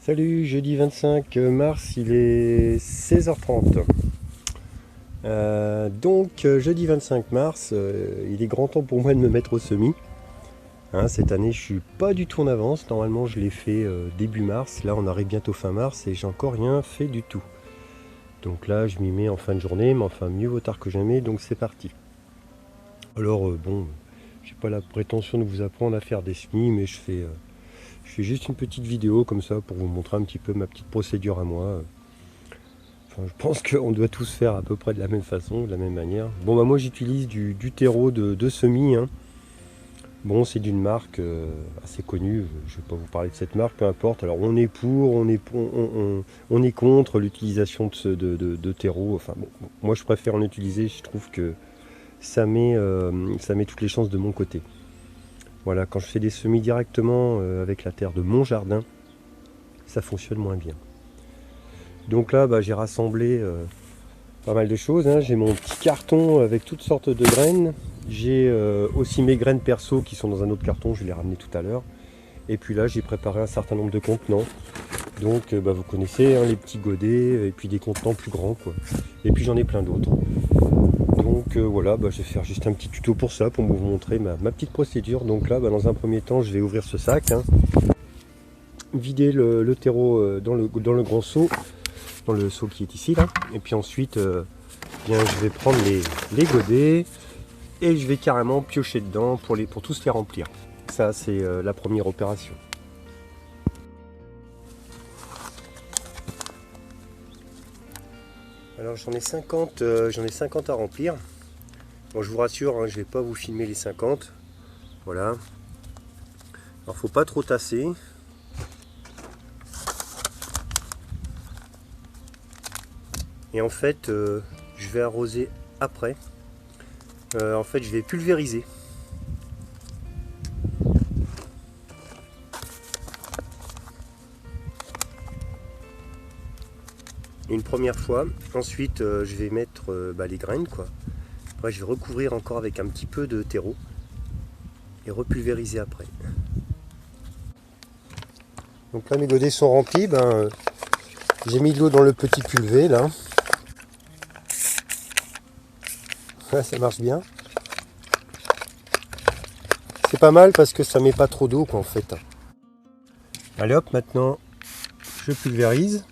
Salut, jeudi 25 mars, il est 16h30. Jeudi 25 mars, il est grand temps pour moi de me mettre au semis. Cette année, je suis pas du tout en avance. Normalement, je l'ai fait début mars. Là, on arrive bientôt fin mars et j'ai encore rien fait du tout. Donc là, je m'y mets en fin de journée, mais enfin, mieux vaut tard que jamais. Donc c'est parti. Alors, j'ai pas la prétention de vous apprendre à faire des semis, mais je fais juste une petite vidéo comme ça pour vous montrer un petit peu ma petite procédure à moi. Enfin, je pense qu'on doit tous faire à peu près de la même façon, de la même manière. Bon, moi j'utilise du terreau de semis. Bon, c'est d'une marque assez connue. Je ne vais pas vous parler de cette marque, peu importe. Alors on est pour, on est contre l'utilisation de terreau. Enfin bon, moi je préfère en utiliser. Je trouve que ça met toutes les chances de mon côté. Voilà, quand je fais des semis directement avec la terre de mon jardin, ça fonctionne moins bien. Donc là, j'ai rassemblé pas mal de choses. J'ai mon petit carton avec toutes sortes de graines. J'ai aussi mes graines perso qui sont dans un autre carton, je vais les ramener tout à l'heure. Et puis là, j'ai préparé un certain nombre de contenants. Donc vous connaissez les petits godets et puis des contenants plus grands, quoi. Et puis j'en ai plein d'autres. Donc voilà, je vais faire juste un petit tuto pour ça, pour vous montrer ma petite procédure. Donc là, dans un premier temps, je vais ouvrir ce sac, vider le terreau dans le grand seau, dans le seau qui est ici là. Et puis ensuite, je vais prendre les godets et je vais carrément piocher dedans pour tous les remplir. Ça, c'est la première opération. Alors j'en ai 50 à remplir. Bon, je vous rassure, je vais pas vous filmer les 50. Voilà. Alors faut pas trop tasser. Et en fait, je vais arroser après. En fait, je vais pulvériser. Une première fois. Ensuite, je vais mettre les graines, quoi. Après, je vais recouvrir encore avec un petit peu de terreau et repulvériser après. Donc là, mes godets sont remplis. J'ai mis de l'eau dans le petit pulvé là. Ouais, ça marche bien. C'est pas mal parce que ça met pas trop d'eau, quoi, en fait. Allez hop, maintenant je pulvérise.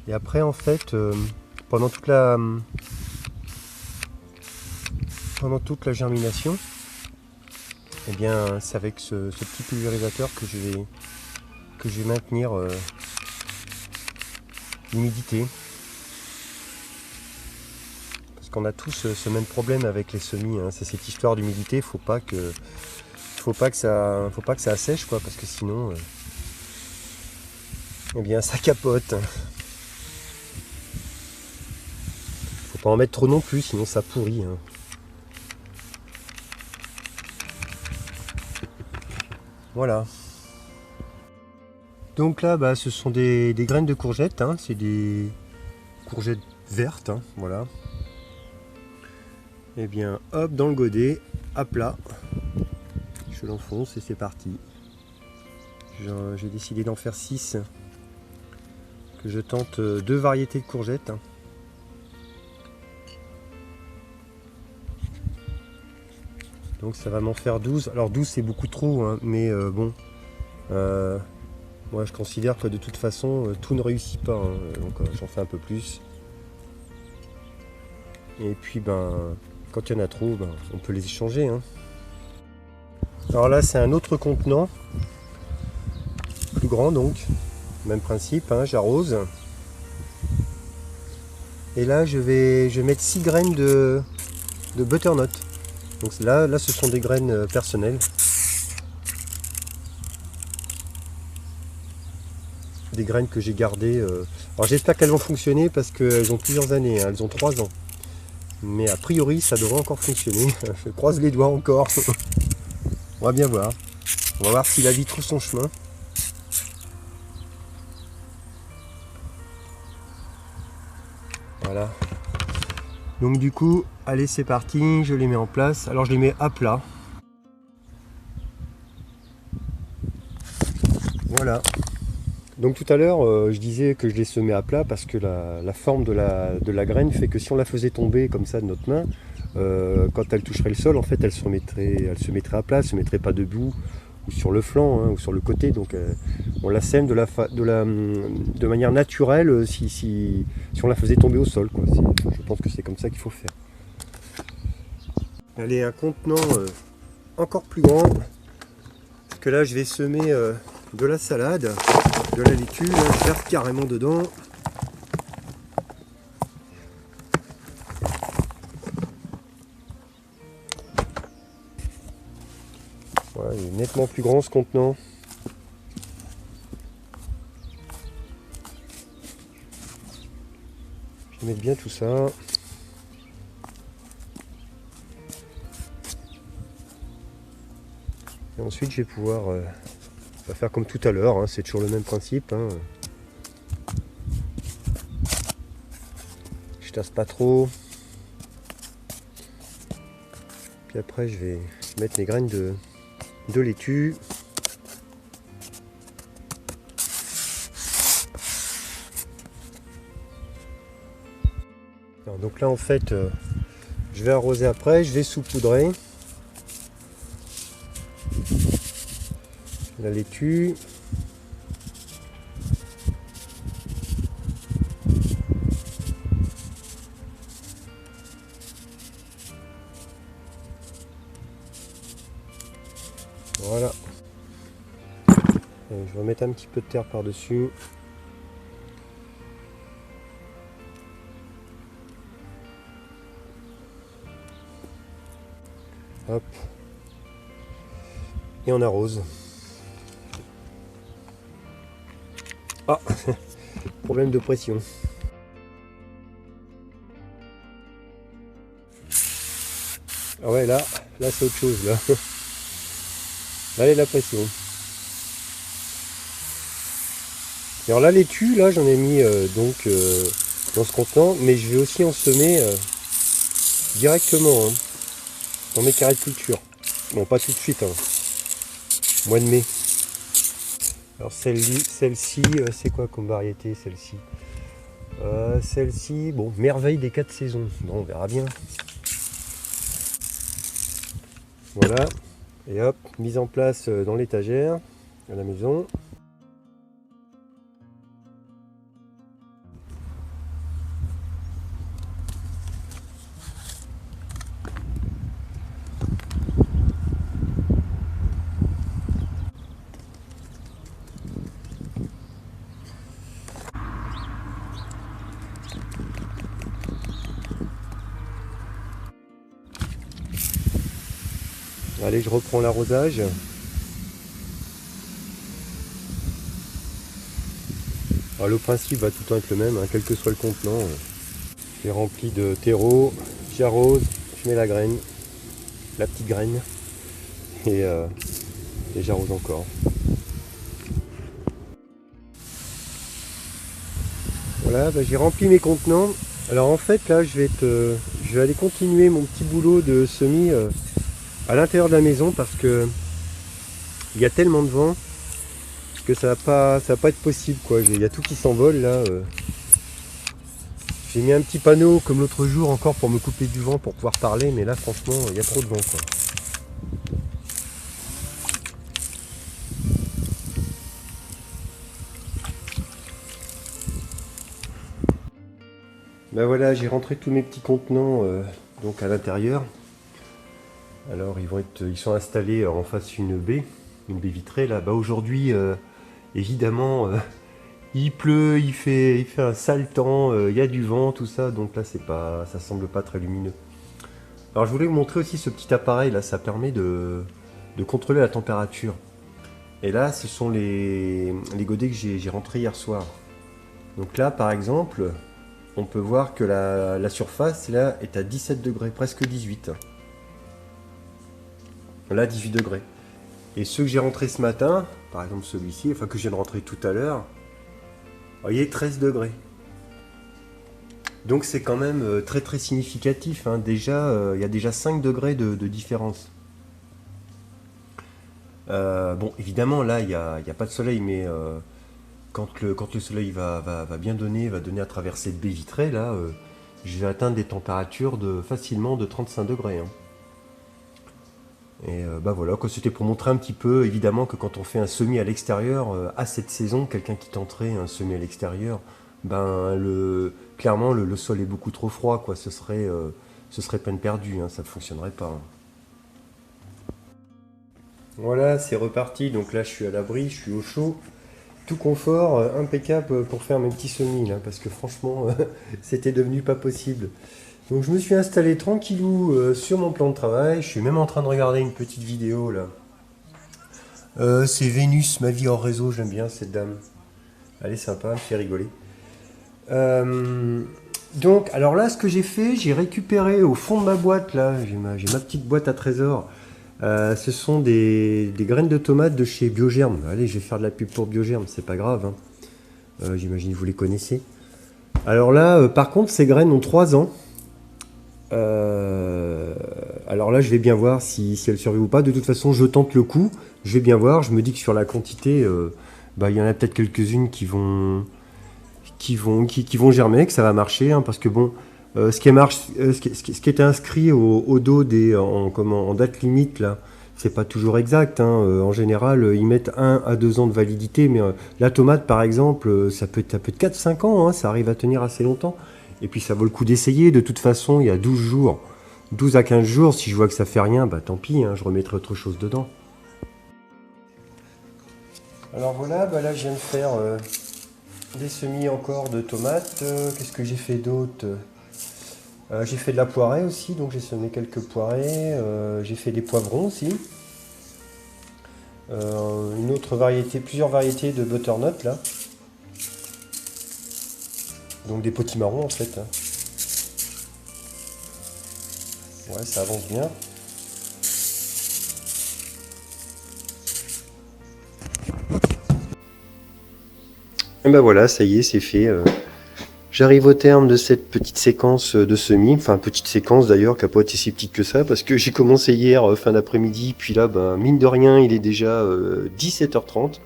Et après, en fait, pendant toute la germination, eh bien, c'est avec ce petit pulvérisateur que je vais maintenir l'humidité. Parce qu'on a tous ce même problème avec les semis, c'est cette histoire d'humidité. Faut pas que ça assèche, quoi, parce que sinon, eh bien, ça capote. Faut pas en mettre trop non plus, sinon ça pourrit. Voilà. Donc là, ce sont des graines de courgettes, c'est des courgettes vertes, voilà. Et bien, hop, dans le godet, à plat, je l'enfonce et c'est parti. J'ai décidé d'en faire 6, que je tente 2 variétés de courgettes. Donc ça va m'en faire 12. Alors 12 c'est beaucoup trop, mais bon, moi je considère que de toute façon tout ne réussit pas, donc j'en fais un peu plus. Et puis quand il y en a trop, on peut les échanger. Alors là c'est un autre contenant, plus grand donc, même principe, j'arrose. Et là je vais mettre 6 graines de butternut. Donc là ce sont des graines personnelles. Des graines que j'ai gardées. Alors j'espère qu'elles vont fonctionner parce qu'elles ont plusieurs années, elles ont 3 ans. Mais a priori ça devrait encore fonctionner. Je croise les doigts encore. On va bien voir. On va voir si la vie trouve son chemin. Voilà. Donc du coup, Allez, c'est parti, je les mets en place. Alors je les mets à plat. Voilà. Donc tout à l'heure, je disais que je les semais à plat parce que la forme de la graine fait que si on la faisait tomber comme ça de notre main, quand elle toucherait le sol, en fait, elle se mettrait à plat, elle se mettrait pas debout ou sur le flanc, hein, ou sur le côté. Donc on la sème de manière naturelle si on la faisait tomber au sol, quoi. Je pense que c'est comme ça qu'il faut faire. Allez, un contenant encore plus grand, parce que là je vais semer de la salade, de la laitue, là, je verse carrément dedans. Voilà, il est nettement plus grand ce contenant. Je vais mettre bien tout ça. Et ensuite je vais pouvoir faire comme tout à l'heure, hein, c'est toujours le même principe. Hein. Je tasse pas trop. Puis après je vais mettre mes graines de laitue. Alors, donc là en fait je vais arroser après, je vais saupoudrer la laitue. Voilà. Et je vais remettre un petit peu de terre par-dessus. Hop. Et on arrose. Ah, problème de pression. Ah ouais, là c'est autre chose là. Là, il y a la pression. Alors la laitue, là j'en ai mis dans ce contenant, mais je vais aussi en semer directement, hein, dans mes carrés de culture. Bon, pas tout de suite, hein. Mois de mai. Alors celle-ci, c'est quoi comme variété celle-ci? Celle-ci, bon, merveille des 4 saisons. Bon, on verra bien. Voilà. Et hop, mise en place dans l'étagère à la maison. Allez, je reprends l'arrosage. Alors, le principe va tout le temps être le même, hein, quel que soit le contenant. J'ai rempli de terreau, j'arrose, je mets la graine, la petite graine, et j'arrose encore. Voilà, bah, j'ai rempli mes contenants. Alors en fait là je vais aller continuer mon petit boulot de semis à l'intérieur de la maison parce que il y a tellement de vent que ça va pas être possible, quoi. Il y a tout qui s'envole là. J'ai mis un petit panneau comme l'autre jour encore pour me couper du vent pour pouvoir parler, mais là franchement il y a trop de vent, quoi. Ben voilà, j'ai rentré tous mes petits contenants donc à l'intérieur. Alors ils sont installés en face une baie vitrée là. Bah aujourd'hui évidemment il pleut, il fait un sale temps, il y a du vent, tout ça, donc là ça semble pas très lumineux. Alors je voulais vous montrer aussi ce petit appareil là, ça permet de contrôler la température. Et là ce sont les godets que j'ai rentrés hier soir. Donc là par exemple, on peut voir que la surface là est à 17 degrés, presque 18. Là 18 degrés. Et ceux que j'ai rentrés ce matin, par exemple celui-ci, enfin que je viens de rentrer tout à l'heure, vous voyez 13 degrés. Donc c'est quand même très très significatif, hein. Déjà, il y a déjà 5 degrés de différence. Bon, évidemment, là, il y a pas de soleil, mais quand le soleil va bien donner, va donner à travers cette baie vitrée, là, je vais atteindre des températures facilement de 35 degrés, hein. Et bah voilà, quoi, c'était pour montrer un petit peu, évidemment, que quand on fait un semis à l'extérieur, à cette saison, quelqu'un qui tenterait un semis à l'extérieur, ben clairement le sol est beaucoup trop froid, quoi. Ce serait peine perdue, hein, ça ne fonctionnerait pas, hein. Voilà, c'est reparti. Donc là, je suis à l'abri, je suis au chaud, tout confort, impeccable pour faire mes petits semis là, parce que franchement, c'était devenu pas possible. Donc je me suis installé tranquillou sur mon plan de travail. Je suis même en train de regarder une petite vidéo là. C'est Vénus, ma vie hors réseau. J'aime bien cette dame. Elle est sympa, elle me fait rigoler. Euh, donc, alors là, ce que j'ai fait, j'ai récupéré au fond de ma boîte là. J'ai ma petite boîte à trésor. Ce sont des graines de tomates de chez Biogerme. Allez, je vais faire de la pub pour Biogerme, c'est pas grave, hein. J'imagine que vous les connaissez. Alors là, par contre, ces graines ont 3 ans. Euh, alors là, je vais bien voir si elles survivent ou pas. De toute façon, je tente le coup. Je vais bien voir. Je me dis que sur la quantité, bah, il y en a peut-être quelques-unes qui vont germer, que ça va marcher, hein, parce que bon, ce qui est inscrit au dos en date limite là, c'est pas toujours exact, hein. En général, ils mettent 1 à 2 ans de validité, mais la tomate par exemple, ça peut être 4 5 ans, hein, ça arrive à tenir assez longtemps. Et puis ça vaut le coup d'essayer. De toute façon, il y a 12 jours, 12 à 15 jours. Si je vois que ça fait rien, bah tant pis, hein, je remettrai autre chose dedans. Alors voilà, bah là je viens de faire des semis encore de tomates. Qu'est-ce que j'ai fait d'autre? J'ai fait de la poirée aussi, donc j'ai semé quelques poirées. J'ai fait des poivrons aussi. Une autre variété, plusieurs variétés de butternut là. Donc des potimarrons en fait, hein. Ouais, ça avance bien. Et ben voilà, ça y est, c'est fait. J'arrive au terme de cette petite séquence de semis, enfin petite séquence d'ailleurs qui n'a pas été si petite que ça, parce que j'ai commencé hier fin d'après-midi, puis là, ben, mine de rien, il est déjà 17h30.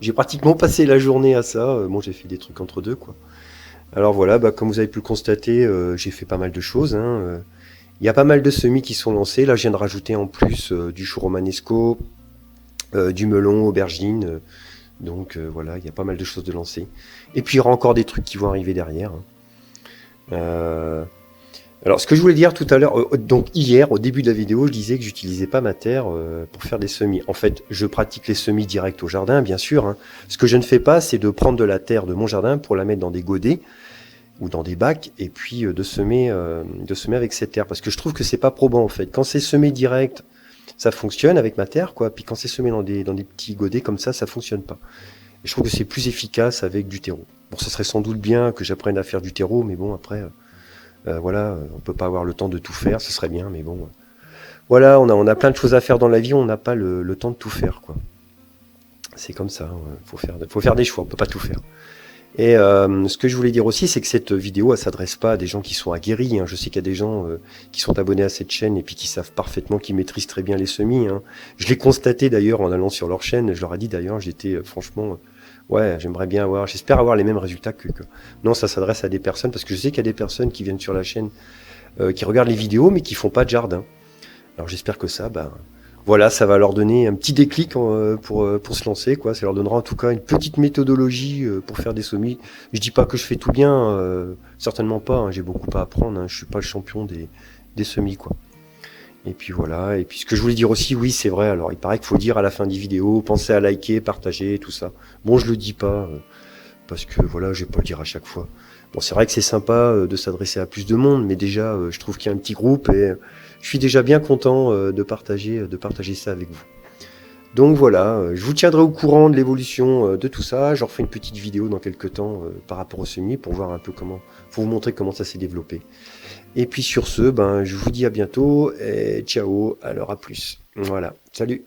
J'ai pratiquement passé la journée à ça. Bon, j'ai fait des trucs entre deux, quoi. Alors voilà, bah, comme vous avez pu le constater, j'ai fait pas mal de choses, hein. Il y a pas mal de semis qui sont lancés. Là, je viens de rajouter en plus du chou romanesco, du melon, aubergine. Donc voilà, il y a pas mal de choses de lancer. Et puis il y aura encore des trucs qui vont arriver derrière, hein. Euh, alors ce que je voulais dire tout à l'heure, donc hier au début de la vidéo, je disais que j'utilisais pas ma terre pour faire des semis. En fait, je pratique les semis directs au jardin, bien sûr, hein. Ce que je ne fais pas, c'est de prendre de la terre de mon jardin pour la mettre dans des godets ou dans des bacs et puis de semer avec cette terre. Parce que je trouve que c'est pas probant en fait. Quand c'est semé direct, ça fonctionne avec ma terre, quoi. Puis quand c'est semé dans des petits godets comme ça fonctionne pas. Et je trouve que c'est plus efficace avec du terreau. Bon, ça serait sans doute bien que j'apprenne à faire du terreau, mais bon, après, voilà, on peut pas avoir le temps de tout faire, ce serait bien, mais bon. Voilà, on a plein de choses à faire dans la vie, on n'a pas le temps de tout faire, quoi. C'est comme ça, hein. Faut faire des choix, on peut pas tout faire. Et ce que je voulais dire aussi, c'est que cette vidéo, elle s'adresse pas à des gens qui sont aguerris, hein. Je sais qu'il y a des gens qui sont abonnés à cette chaîne et puis qui savent parfaitement, qui maîtrisent très bien les semis, hein. Je l'ai constaté d'ailleurs en allant sur leur chaîne. Je leur ai dit d'ailleurs, j'étais franchement, ouais, j'espère avoir les mêmes résultats que. Non, ça s'adresse à des personnes parce que je sais qu'il y a des personnes qui viennent sur la chaîne, qui regardent les vidéos mais qui font pas de jardin. Alors j'espère que ça, ben, voilà, ça va leur donner un petit déclic pour se lancer, quoi. Ça leur donnera en tout cas une petite méthodologie pour faire des semis. Je dis pas que je fais tout bien, certainement pas, hein, j'ai beaucoup à apprendre, hein, je suis pas le champion des semis, quoi. Et puis voilà, et puis ce que je voulais dire aussi, oui c'est vrai, alors il paraît qu'il faut dire à la fin des vidéos, pensez à liker, partager, tout ça. Bon, je le dis pas, parce que voilà, je vais pas le dire à chaque fois. Bon, c'est vrai que c'est sympa de s'adresser à plus de monde, mais déjà, je trouve qu'il y a un petit groupe et je suis déjà bien content de partager ça avec vous. Donc voilà, je vous tiendrai au courant de l'évolution de tout ça. Je refais une petite vidéo dans quelques temps par rapport au semis pour voir un peu pour vous montrer comment ça s'est développé. Et puis sur ce, ben, je vous dis à bientôt et ciao, alors à plus. Voilà, salut.